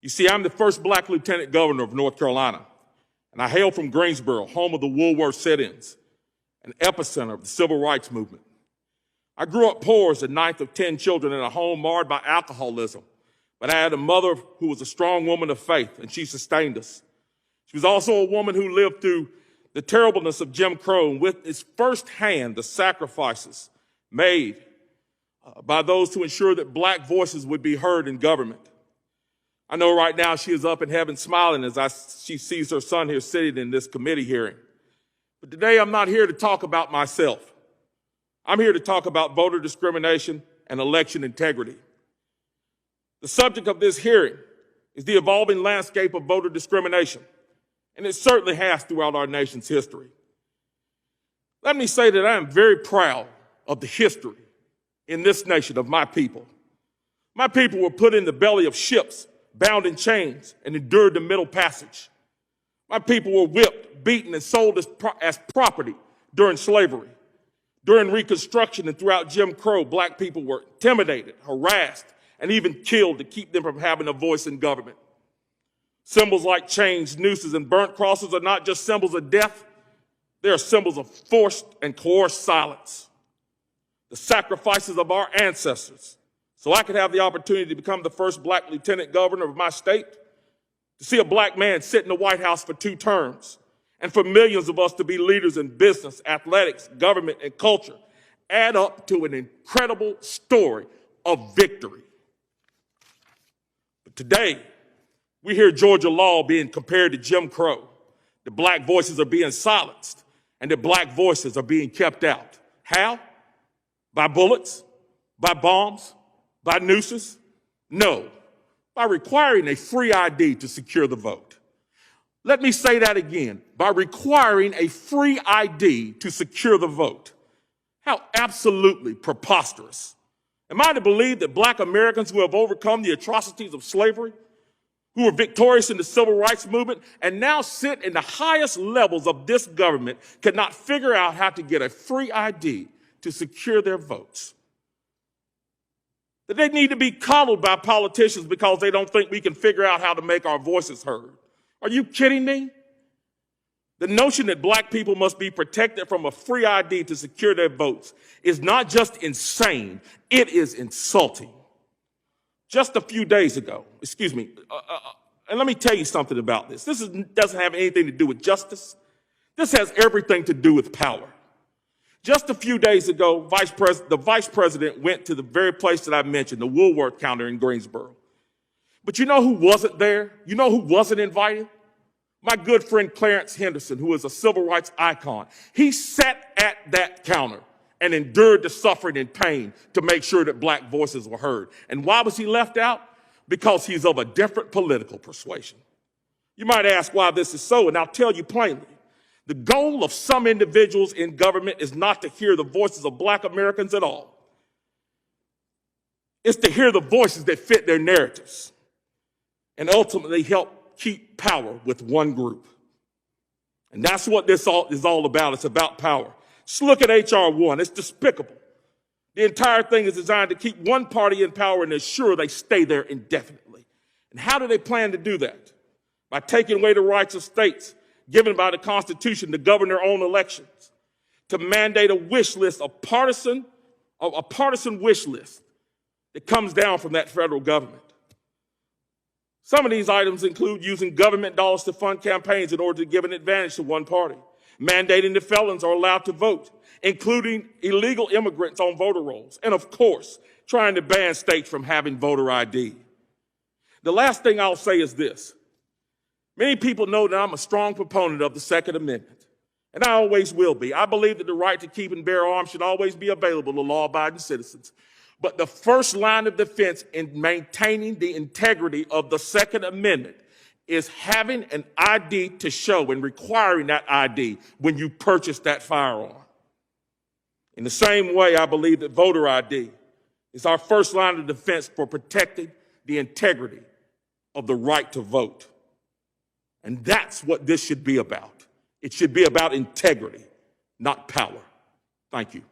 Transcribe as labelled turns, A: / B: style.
A: You see, I'm the first black lieutenant governor of North Carolina, and I hail from Greensboro, home of the Woolworth sit-ins, an epicenter of the civil rights movement. I grew up poor as the ninth of 10 children in a home marred by alcoholism, but I had a mother who was a strong woman of faith, and she sustained us. She was also a woman who lived through the terribleness of Jim Crow and witnessed firsthand the sacrifices made by those to ensure that black voices would be heard in government. I know right now she is up in heaven smiling as she sees her son here sitting in this committee hearing. But today I'm not here to talk about myself. I'm here to talk about voter discrimination and election integrity. The subject of this hearing is the evolving landscape of voter discrimination, and it certainly has throughout our nation's history. Let me say that I am very proud of the history in this nation of my people. My people were put in the belly of ships, bound in chains, and endured the Middle Passage. My people were whipped, beaten, and sold as property during slavery. During Reconstruction and throughout Jim Crow, black people were intimidated, harassed, and even killed to keep them from having a voice in government. Symbols like chains, nooses, and burnt crosses are not just symbols of death, they are symbols of forced and coerced silence. The sacrifices of our ancestors, so I could have the opportunity to become the first black lieutenant governor of my state, to see a black man sit in the White House for 2 terms, and for millions of us to be leaders in business, athletics, government, and culture, add up to an incredible story of victory. But today, we hear Georgia law being compared to Jim Crow. The black voices are being silenced, and the black voices are being kept out. How? By bullets? By bombs? By nooses? No, by requiring a free ID to secure the vote. Let me say that again, by requiring a free ID to secure the vote. How absolutely preposterous. Am I to believe that black Americans who have overcome the atrocities of slavery, who were victorious in the civil rights movement, and now sit in the highest levels of this government cannot figure out how to get a free ID to secure their votes? That they need to be coddled by politicians because they don't think we can figure out how to make our voices heard? Are you kidding me? The notion that black people must be protected from a free ID to secure their votes is not just insane, it is insulting. Just a few days ago, and let me tell you something about this. This doesn't have anything to do with justice. This has everything to do with power. Just a few days ago, the vice president went to the very place that I mentioned, the Woolworth counter in Greensboro. But you know who wasn't there? You know who wasn't invited? My good friend Clarence Henderson, who is a civil rights icon. He sat at that counter and endured the suffering and pain to make sure that black voices were heard. And why was he left out? Because he's of a different political persuasion. You might ask why this is so, and I'll tell you plainly. The goal of some individuals in government is not to hear the voices of black Americans at all. It's to hear the voices that fit their narratives and ultimately help keep power with one group. And that's what this is all about. It's about power. Just look at H.R. 1. It's despicable. The entire thing is designed to keep one party in power and ensure they stay there indefinitely. And how do they plan to do that? By taking away the rights of states given by the Constitution to govern their own elections, to mandate a wish list, a partisan wish list that comes down from that federal government. Some of these items include using government dollars to fund campaigns in order to give an advantage to one party, mandating that felons are allowed to vote, including illegal immigrants on voter rolls, and of course, trying to ban states from having voter ID. The last thing I'll say is this. Many people know that I'm a strong proponent of the Second Amendment, and I always will be. I believe that the right to keep and bear arms should always be available to law-abiding citizens. But the first line of defense in maintaining the integrity of the Second Amendment is having an ID to show and requiring that ID when you purchase that firearm. In the same way, I believe that voter ID is our first line of defense for protecting the integrity of the right to vote. And that's what this should be about. It should be about integrity, not power. Thank you.